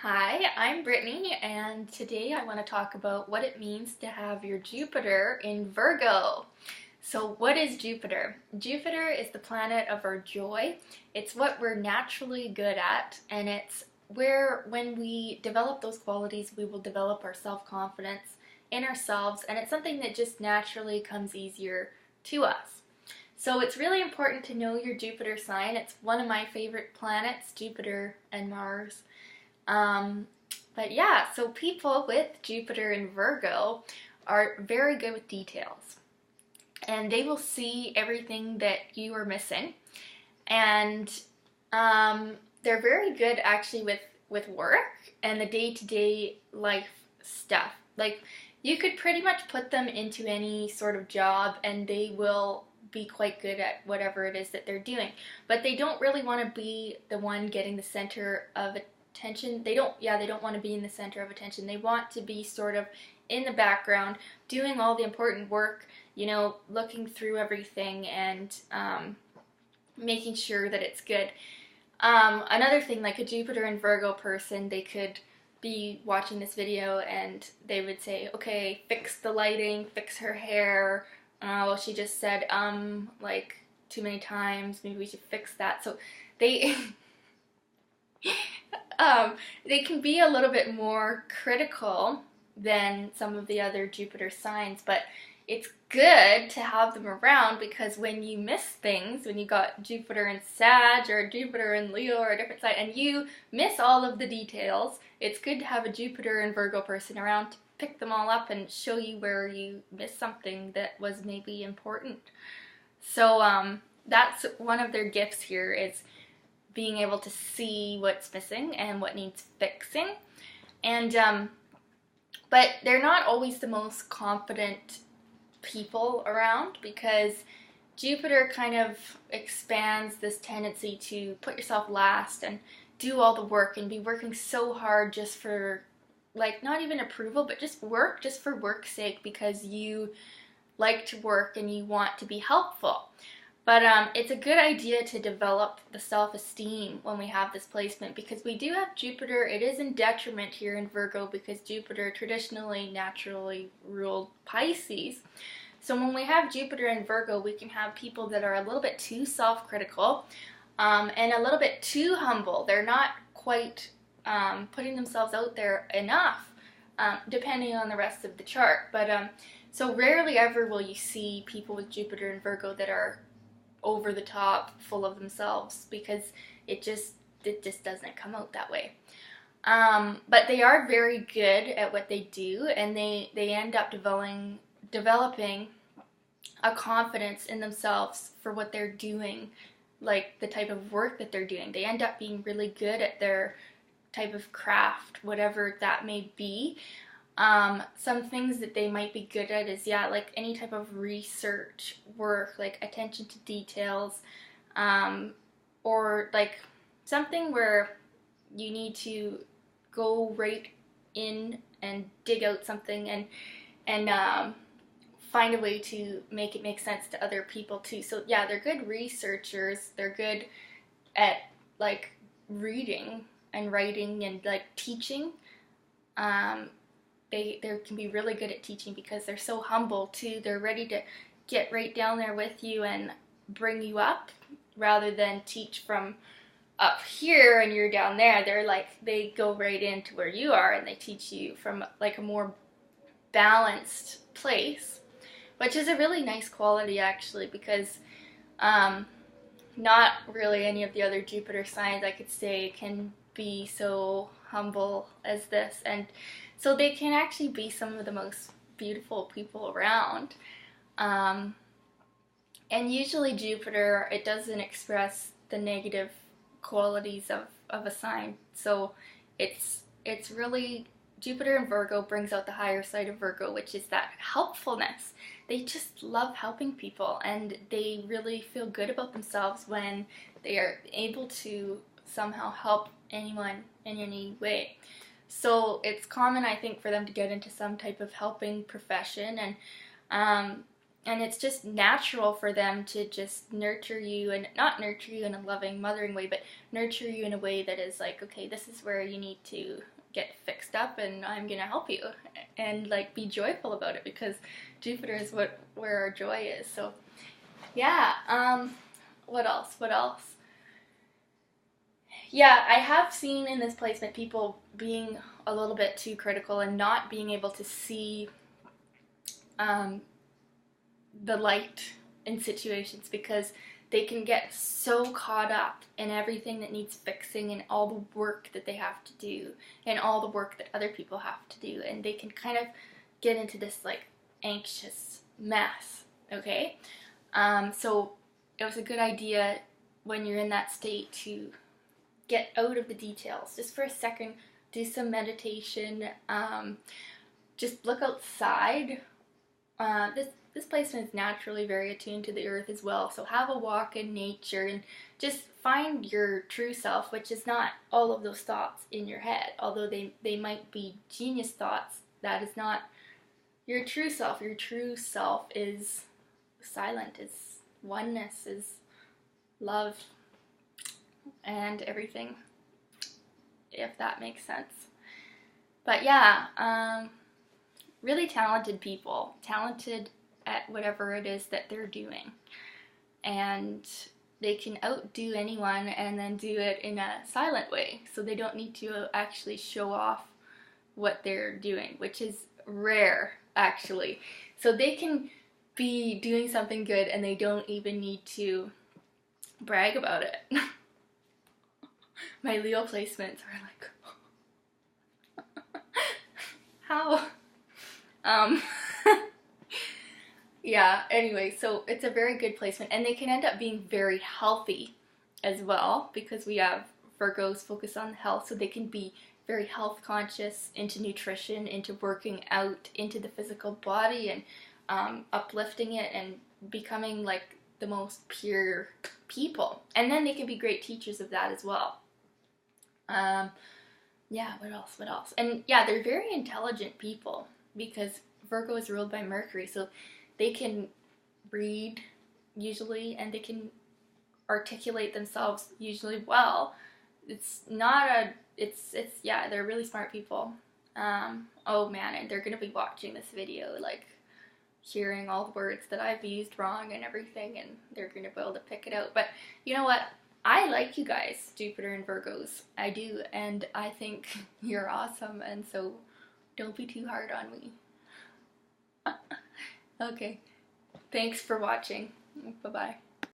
Hi, I'm Brittany, and today I want to talk about what it means to have your Jupiter in Virgo. So, what is Jupiter? Jupiter is the planet of our joy. It's what we're naturally good at, and it's where, when we develop those qualities, we will develop our self confidence in ourselves, and it's something that just naturally comes easier to us. So, it's really important to know your Jupiter sign. It's one of my favorite planets, Jupiter and Mars. Um, but yeah, so people with Jupiter in Virgo are very good with details, and they will see everything that you are missing. And they're very good actually with work and the day-to-day life stuff. Like, you could pretty much put them into any sort of job and they will be quite good at whatever it is that they're doing. But they don't really want to be the one getting the center of attention. They don't want to be in the center of attention. They want to be sort of in the background, doing all the important work, looking through everything and making sure that it's good. Another thing, like a Jupiter and Virgo person, they could be watching this video and they would say, okay, fix the lighting, fix her hair. Well, she just said, like too many times, maybe we should fix that. So they, they can be a little bit more critical than some of the other Jupiter signs, but it's good to have them around because when you miss things, when you got Jupiter in Sag or Jupiter in Leo or a different sign, and you miss all of the details, it's good to have a Jupiter and Virgo person around to pick them all up and show you where you missed something that was maybe important. So that's one of their gifts here, is being able to see what's missing and what needs fixing. And but they're not always the most confident people around, because Jupiter kind of expands this tendency to put yourself last and do all the work and be working so hard just for, like, not even approval, but just work just for work's sake, because you like to work and you want to be helpful. But it's a good idea to develop the self-esteem when we have this placement, because we do have Jupiter. It is in detriment here in Virgo because Jupiter traditionally naturally ruled Pisces. So when we have Jupiter in Virgo, we can have people that are a little bit too self-critical and a little bit too humble. They're not quite putting themselves out there enough, depending on the rest of the chart. But so rarely ever will you see people with Jupiter and Virgo that are over the top, full of themselves, because it just doesn't come out that way. But they are very good at what they do, and they end up developing a confidence in themselves for what they're doing, like the type of work that they're doing. They end up being really good at their type of craft, whatever that may be. Some things that they might be good at is, like any type of research work, like attention to details, or like something where you need to go right in and dig out something and find a way to make it make sense to other people too. So yeah, they're good researchers. They're good at like reading and writing and like teaching. They can be really good at teaching because they're so humble too. They're ready to get right down there with you and bring you up rather than teach from up here and you're down there. They go right into where you are and they teach you from like a more balanced place, which is a really nice quality actually, because not really any of the other Jupiter signs I could say can be so humble as this, and so they can actually be some of the most beautiful people around. And usually Jupiter, it doesn't express the negative qualities of a sign. So it's really, Jupiter in Virgo brings out the higher side of Virgo, which is that helpfulness. They just love helping people, and they really feel good about themselves when they are able to somehow help anyone in any way. So it's common, I think, for them to get into some type of helping profession, and And it's just natural for them to just nurture you, and not nurture you in a loving, mothering way, but nurture you in a way that is like, okay, this is where you need to get fixed up, and I'm gonna help you, and like be joyful about it, because Jupiter is where our joy is. So yeah, what else? What else? Yeah, I have seen in this placement people being a little bit too critical and not being able to see um, the light in situations, because they can get so caught up in everything that needs fixing and all the work that they have to do and all the work that other people have to do, and they can kind of get into this like anxious mess, okay? So it was a good idea when you're in that state to get out of the details just for a second, do some meditation, just look outside. This placement is naturally very attuned to the earth as well, so have a walk in nature and just find your true self, which is not all of those thoughts in your head. Although they might be genius thoughts, that is not your true self. Your true self is silent, is oneness, is love, and everything, if that makes sense. But yeah, really talented people, talented at whatever it is that they're doing, and they can outdo anyone and then do it in a silent way, so they don't need to actually show off what they're doing, which is rare actually. So they can be doing something good and they don't even need to brag about it. My Leo placements are like how? Yeah, anyway, so it's a very good placement, and they can end up being very healthy as well, because we have Virgos focus on health, so they can be very health conscious, into nutrition, into working out, into the physical body, and uplifting it and becoming like the most pure people. And then they can be great teachers of that as well. Yeah, what else? And yeah, they're very intelligent people, because Virgo is ruled by Mercury, so they can read usually, and they can articulate themselves usually well. Yeah, they're really smart people. Oh man, and they're gonna be watching this video, like hearing all the words that I've used wrong and everything, and they're gonna be able to pick it out. But you know what? I like you guys, Jupiter and Virgos. I do, and I think you're awesome, and so don't be too hard on me. Okay, thanks for watching. Bye-bye.